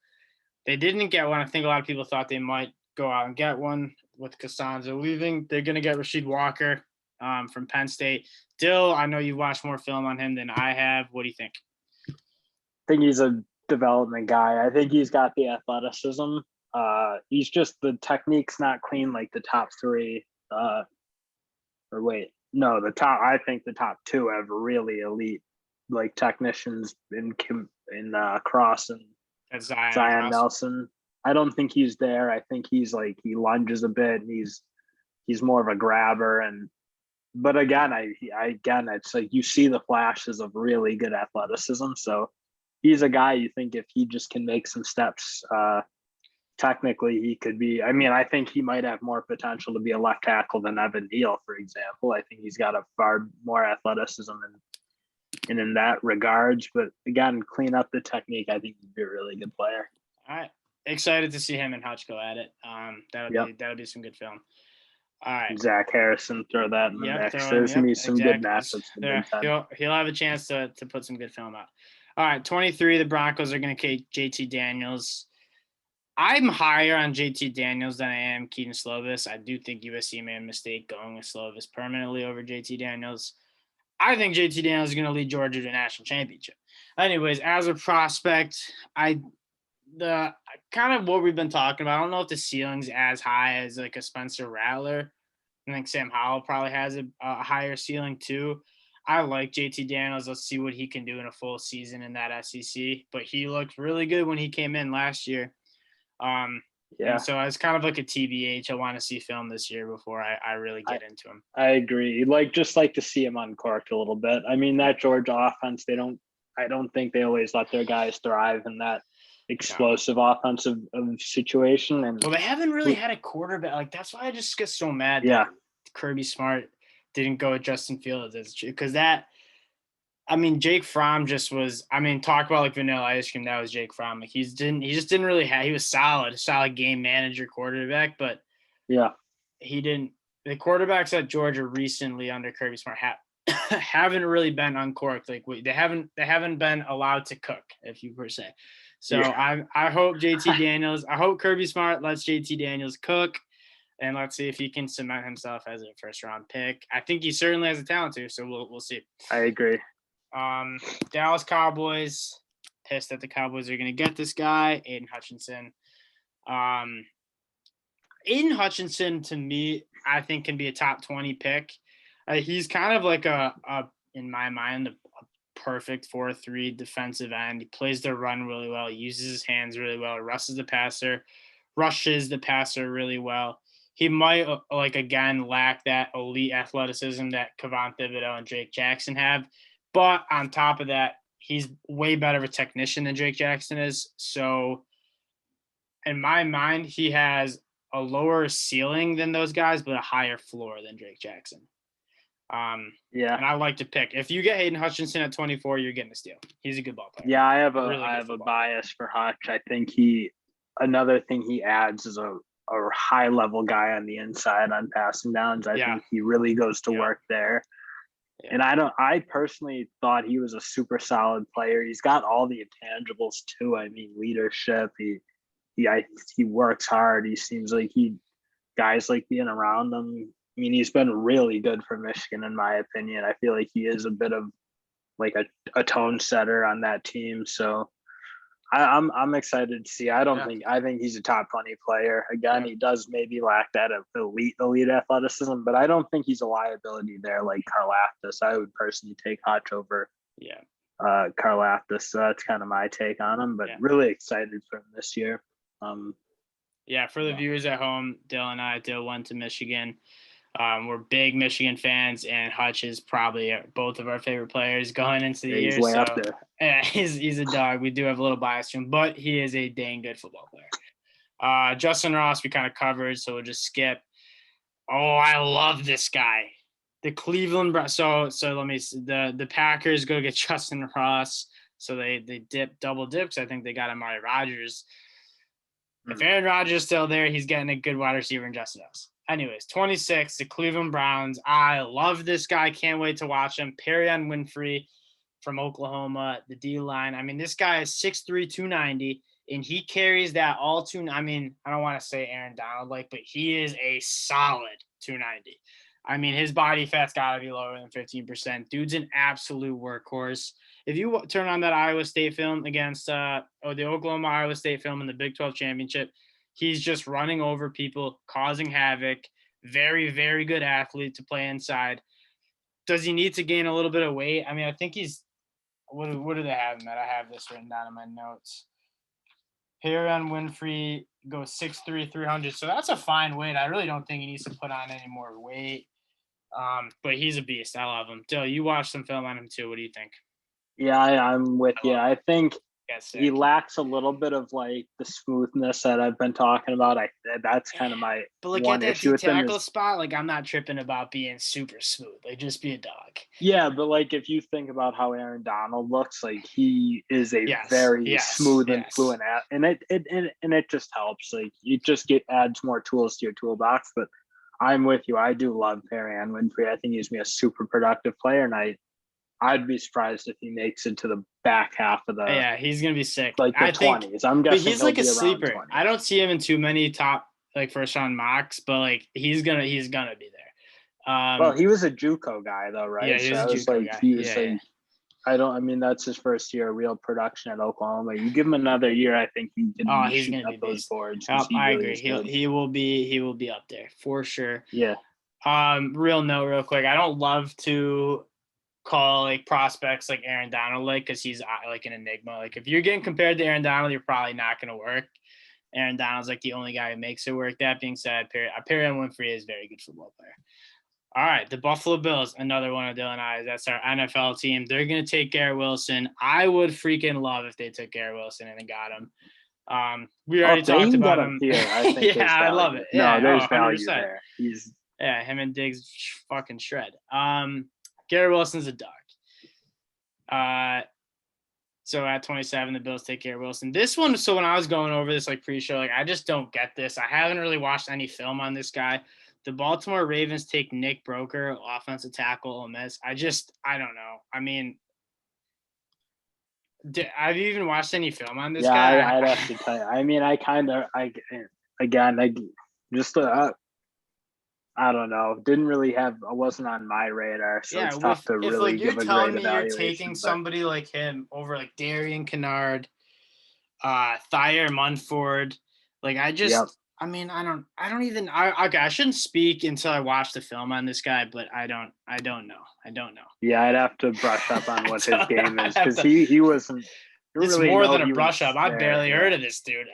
S1: They didn't get one. I think a lot of people thought they might go out and get one with Costanza leaving. They're going to get Rasheed Walker from Penn State. Dill, I know you've watched more film on him than I have. What do you think?
S2: I think he's a development guy. I think he's got the athleticism. He's just the technique's not clean like the top 3. I think the top 2 have really elite like technicians in Cross and Zion Nelson. I don't think he's there. I think he's like he lunges a bit and he's more of a grabber. But again, it's like you see the flashes of really good athleticism. So he's a guy you think if he just can make some steps, technically he could be. I mean, I think he might have more potential to be a left tackle than Evan Neal, for example. I think he's got a far more athleticism in that regards. But again, clean up the technique. I think he'd be a really good player.
S1: All right, excited to see him and Hutch go at it. That'll be some good film. All right,
S2: Zach Harrison, throw that in the mix. There's gonna be some good matchups.
S1: He'll have a chance to put some good film out. All right, 23, the Broncos are going to take JT Daniels. I'm higher on JT Daniels than I am Kedon Slovis. I do think USC made a mistake going with Slovis permanently over JT Daniels. I think JT Daniels is going to lead Georgia to a national championship. Anyways, as a prospect, the kind of what we've been talking about, I don't know if the ceiling's as high as like a Spencer Rattler. I think Sam Howell probably has a higher ceiling too. I like JT Daniels. Let's see what he can do in a full season in that SEC. But he looked really good when he came in last year. And so it's kind of like a TBH. I want to see film this year before I really get into him.
S2: I agree. Just like to see him uncorked a little bit. I mean, that Georgia offense, I don't think they always let their guys thrive in that explosive offensive situation. And
S1: they haven't really had a quarterback. Like, that's why I just get so mad that Kirby Smart didn't go with Justin Fields, because that I mean, Jake Fromm just was. I mean, talk about like vanilla ice cream. That was Jake Fromm. Like he just didn't really have. He was solid game manager quarterback, but
S2: Yeah.
S1: he didn't. The quarterbacks at Georgia recently under Kirby Smart haven't really been uncorked. Like they haven't been allowed to cook, if you per se. So
S2: Yeah.
S1: I hope JT Daniels. I hope Kirby Smart lets JT Daniels cook, and let's see if he can cement himself as a first round pick. I think he certainly has the talent to. So we'll see.
S2: I agree.
S1: Dallas Cowboys, pissed that the Cowboys are going to get this guy, Aidan Hutchinson. Aidan Hutchinson, to me, I think can be a top 20 pick. He's kind of like in my mind, a perfect 4-3 defensive end. He plays the run really well, uses his hands really well, rushes the passer really well. He might, again, lack that elite athleticism that Kayvon Thibodeaux and Drake Jackson have. But on top of that, he's way better of a technician than Drake Jackson is. So in my mind, he has a lower ceiling than those guys, but a higher floor than Drake Jackson.
S2: Yeah.
S1: And I like to pick. If you get Aidan Hutchinson at 24, you're getting a steal. He's a good ball player.
S2: Yeah, I have a bias for Hutch. I think another thing he adds is a high level guy on the inside on passing downs. I think he really goes to work there. Yeah. And I personally thought he was a super solid player. He's got all the intangibles too. I mean, leadership. He works hard. He seems like guys like being around him. I mean, he's been really good for Michigan, in my opinion. I feel like he is a bit of like a tone setter on that team. So I'm excited to see. I think he's a top 20 player. Again, he does maybe lack that elite athleticism, but I don't think he's a liability there like Karlaftis. I would personally take Hutch over Karlaftis. So that's kind of my take on him, but really excited for him this year.
S1: For the viewers at home, Dill went to Michigan. We're big Michigan fans, and Hutch is probably both of our favorite players going into the year.
S2: He's way up there.
S1: Yeah, he's a dog. We do have a little bias to him, but he is a dang good football player. Justin Ross, we kind of covered, so we'll just skip. Oh, I love this guy. The Cleveland. So let me see. The Packers go get Justin Ross. So they double dips. I think they got Amari Rodgers. If Aaron Rodgers is still there, he's getting a good wide receiver in Justin Ross. Anyways, 26, the Cleveland Browns. I love this guy. Can't wait to watch him. Perrion Winfrey from Oklahoma, the D-line. I mean, this guy is 6'3", 290, and he carries that all two. I mean, I don't want to say Aaron Donald-like, but he is a solid 290. I mean, his body fat's got to be lower than 15%. Dude's an absolute workhorse. If you turn on that Iowa State film against the Oklahoma-Iowa State film in the Big 12 championship, he's just running over people, causing havoc. Very, very good athlete to play inside. Does he need to gain a little bit of weight? I mean, I think he's – what do they have him at? I have this written down in my notes. Perrion Winfrey goes 6'3", 300. So that's a fine weight. I really don't think he needs to put on any more weight. But he's a beast. I love him. Dill, you watched some film on him too. What do you think?
S2: Yeah, I'm with you. I think he lacks a little bit of like the smoothness that I've been talking about. That's kind of my one issue with him.
S1: But tackle spot, like I'm not tripping about being super smooth. Like just be a dog.
S2: Yeah, but like if you think about how Aaron Donald looks, like he is a very smooth and fluent and it just helps. Like it just adds more tools to your toolbox. But I'm with you. I do love Perrion Winfrey. I think he's a super productive player, and I'd be surprised if he makes it to the back half of the.
S1: Yeah, he's gonna be sick.
S2: Like the 20s. I'm guessing.
S1: But he's like a sleeper. I don't see him in too many top like first round mocks, but like he's gonna be there.
S2: Well, he was a JUCO guy though, right?
S1: Yeah, he was a JUCO guy.
S2: He was I mean, that's his first year of real production at Oklahoma. You give him another year, I think he can.
S1: He's gonna be
S2: those boards.
S1: I agree. He will be up there for sure.
S2: Yeah.
S1: Real note, real quick. I don't love to call like prospects like Aaron Donald because he's like an enigma. Like if you're getting compared to Aaron Donald, you're probably not going to work. Aaron Donald's like the only guy who makes it work. That being said, Perrion Winfrey is a very good football player. All right, the Buffalo Bills, another one of Dill and I. That's our NFL team. They're going to take Garrett Wilson. I would freaking love if they took Garrett Wilson and got him. We already talked about him.
S2: Here, I think
S1: I love it.
S2: No, there's value there.
S1: Him and Diggs fucking shred. Garrett Wilson's a dog. So at 27, the Bills take care of Wilson. This one, so when I was going over this like pre-show, like I just don't get this. I haven't really watched any film on this guy. The Baltimore Ravens take Nick Broker, offensive tackle, Ole Miss. I don't know. I mean, have you even watched any film on this guy?
S2: I'd have to tell you. I mean, I don't know. Didn't really have. I wasn't on my radar, so it's tough to really give a great evaluation.
S1: You're taking somebody like him over like Darian Kennard, Kaiir Munford. Like I mean, I shouldn't speak until I watch the film on this guy, but I don't know.
S2: Yeah, I'd have to brush up on what his game is because he wasn't.
S1: It's really more than a brush up. I barely heard of this dude.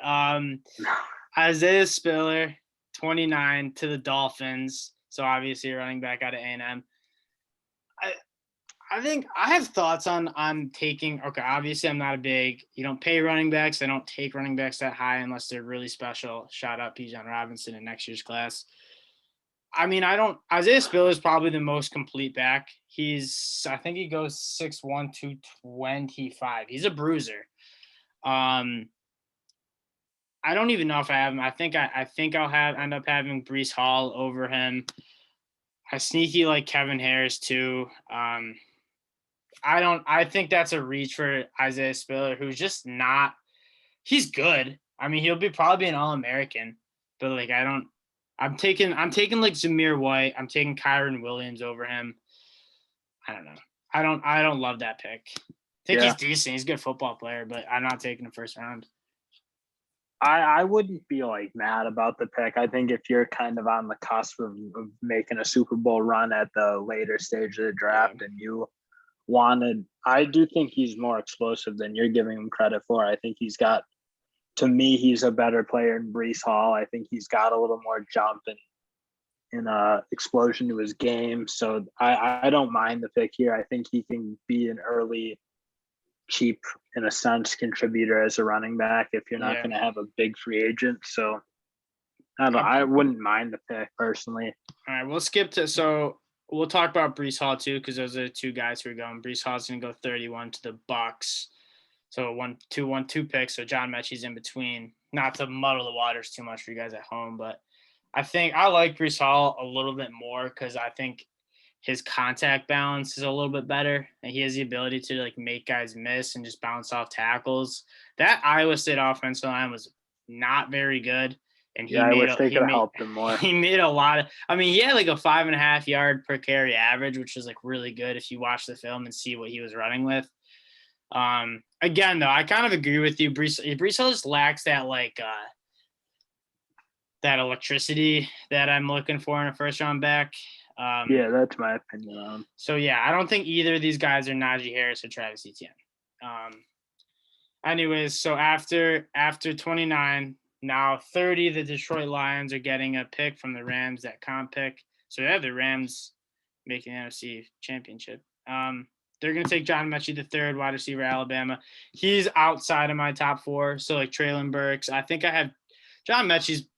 S1: Isaiah Spiller, 29 to the Dolphins. So obviously running back out of A&M. I think I have thoughts on taking. Okay, obviously I'm not you don't pay running backs. I don't take running backs that high unless they're really special. Shout out Bijan Robinson in next year's class. I mean, Isaiah Spiller is probably the most complete back. I think he goes 6'1", 225. He's a bruiser. I don't even know if I have him. I think I'll end up having Breece Hall over him. I sneaky like Kevin Harris too. I think that's a reach for Isaiah Spiller, who's just not. He's good. I mean, he'll probably an All-American, but like I'm taking like Zamir White. I'm taking Kyron Williams over him. I don't know. I don't love that pick. I think he's decent. He's a good football player, but I'm not taking him first round.
S2: I wouldn't be like mad about the pick. I think if you're kind of on the cusp of making a Super Bowl run at the later stage of the draft and you I do think he's more explosive than you're giving him credit for. I think he's a better player than Breece Hall. I think he's got a little more jump and explosion to his game. So I don't mind the pick here. I think he can be an early, cheap, in a sense, contributor as a running back if you're not going to have a big free agent. So I wouldn't mind the pick personally.
S1: All right, we'll skip to we'll talk about Breece Hall too, because those are the two guys who are going. Breece Hall's going to go 31 to the Bucs. So 1-2 picks. So John Metchie's in between. Not to muddle the waters too much for you guys at home, but I think I like Breece Hall a little bit more because I think his contact balance is a little bit better, and he has the ability to like make guys miss and just bounce off tackles. That Iowa State offensive line was not very good. And
S2: I wish they could have helped him more.
S1: He made a lot of – I mean, he had like a 5.5 yard per carry average, which is like really good if you watch the film and see what he was running with. Again, though, I kind of agree with you. Breece Hall just lacks that like that electricity that I'm looking for in a first-round back.
S2: That's my opinion.
S1: So, I don't think either of these guys are Najee Harris or Travis Etienne. Anyways, so after 29 – now 30, the Detroit Lions are getting a pick from the Rams, that comp pick. So they have the Rams making the NFC Championship. They're going to take John Metchie, the third wide receiver, Alabama. He's outside of my top four. So like Traylon Burks. I think I have John Metchie's.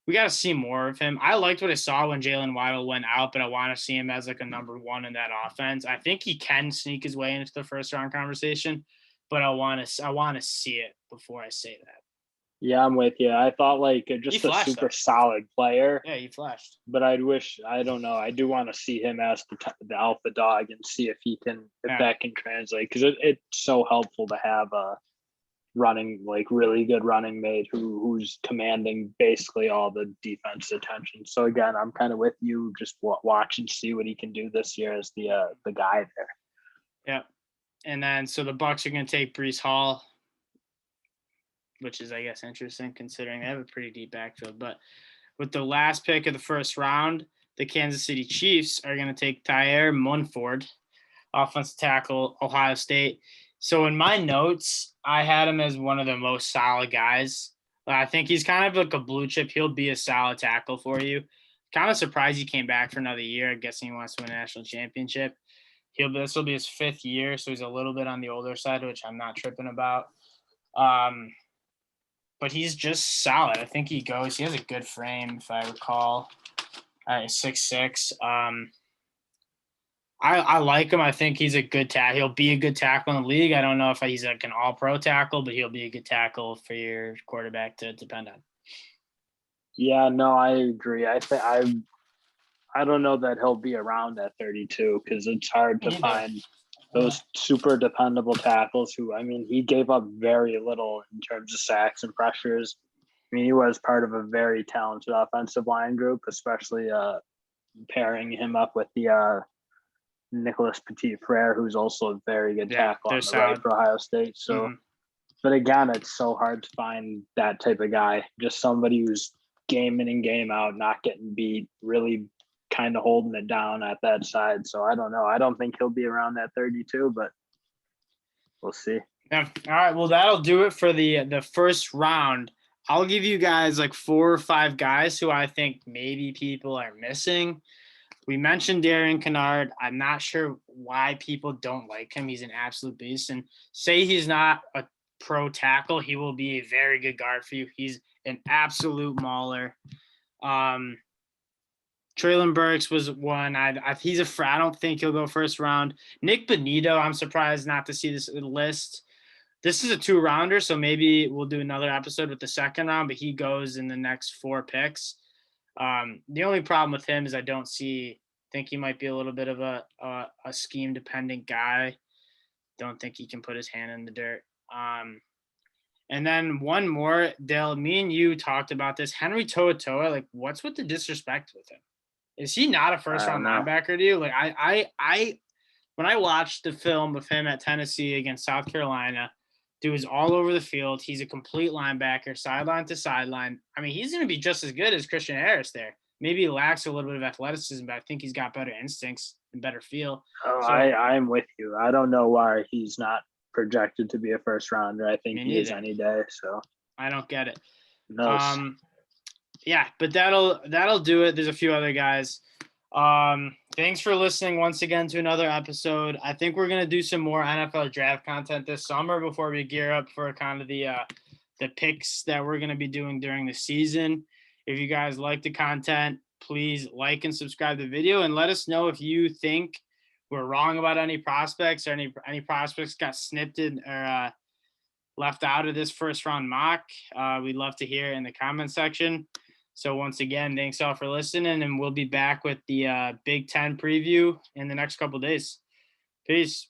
S1: We got to see more of him. I liked what I saw when Jalen Waddle went out, but I want to see him as like a number one in that offense. I think he can sneak his way into the first round conversation, but I want to see it before I say that.
S2: Yeah, I'm with you. I thought like just a super solid player.
S1: Yeah, he flashed.
S2: But I don't know. I do want to see him as the alpha dog and see if that can translate, because it's so helpful to have a really good running mate who's commanding basically all the defense attention. So again, I'm kind of with you. Just watch and see what he can do this year as the guy there.
S1: Yeah, and then so the Bucs are going to take Breece Hall, which is, I guess, interesting considering they have a pretty deep backfield. But with the last pick of the first round, the Kansas City Chiefs are going to take Kaiir Munford, offensive tackle, Ohio State. So in my notes, I had him as one of the most solid guys. I think he's kind of like a blue chip. He'll be a solid tackle for you. Kind of surprised he came back for another year. I'm guessing he wants to win a national championship. This will be his 5th year, so he's a little bit on the older side, which I'm not tripping about. But he's just solid. I think he has a good frame, if I recall. 6'6". I like him. I think he's a good tackle. He'll be a good tackle in the league. I don't know if he's like an all-pro tackle, but he'll be a good tackle for your quarterback to depend on.
S2: Yeah, no, I agree. I don't know that he'll be around at 32 because it's hard to find those super dependable tackles who, I mean, he gave up very little in terms of sacks and pressures. I mean, he was part of a very talented offensive line group, especially pairing him up with the Nicholas Petit-Frere, who's also a very good tackle on the right for Ohio State. So, but again, it's so hard to find that type of guy, just somebody who's game in and game out, not getting beat, really kind of holding it down at that side. So I don't know. I don't think he'll be around that 32, but we'll see.
S1: Yeah. All right. Well, that'll do it for the first round. I'll give you guys like 4 or 5 guys who I think maybe people are missing. We mentioned Darian Kinnard. I'm not sure why people don't like him. He's an absolute beast. And say he's not a pro tackle, he will be a very good guard for you. He's an absolute mauler. Treylon Burks was one. He's I don't think he'll go first round. Nick Bonito, I'm surprised not to see this list. This is a 2-rounder, so maybe we'll do another episode with the second round, but he goes in the next 4 picks. The only problem with him is I think he might be a little bit of a scheme-dependent guy. Don't think he can put his hand in the dirt. And then one more, Dale, me and you talked about this. Henry To'oTo'o, like, what's with the disrespect with him? Is he not a first-round linebacker to you? Like, I when I watched the film of him at Tennessee against South Carolina, dude was all over the field. He's a complete linebacker, sideline to sideline. I mean, he's going to be just as good as Christian Harris there. Maybe he lacks a little bit of athleticism, but I think he's got better instincts and better feel.
S2: Oh, so, I'm with you. I don't know why he's not projected to be a first-rounder. I think he is any day. So
S1: I don't get it.
S2: No.
S1: Yeah, but that'll do it. There's a few other guys. Thanks for listening once again to another episode. I think we're gonna do some more NFL draft content this summer before we gear up for kind of the picks that we're gonna be doing during the season. If you guys like the content, please like and subscribe to the video and let us know if you think we're wrong about any prospects or any prospects got snipped or left out of this first round mock. We'd love to hear in the comment section. So once again, thanks all for listening, and we'll be back with the Big Ten preview in the next couple of days. Peace.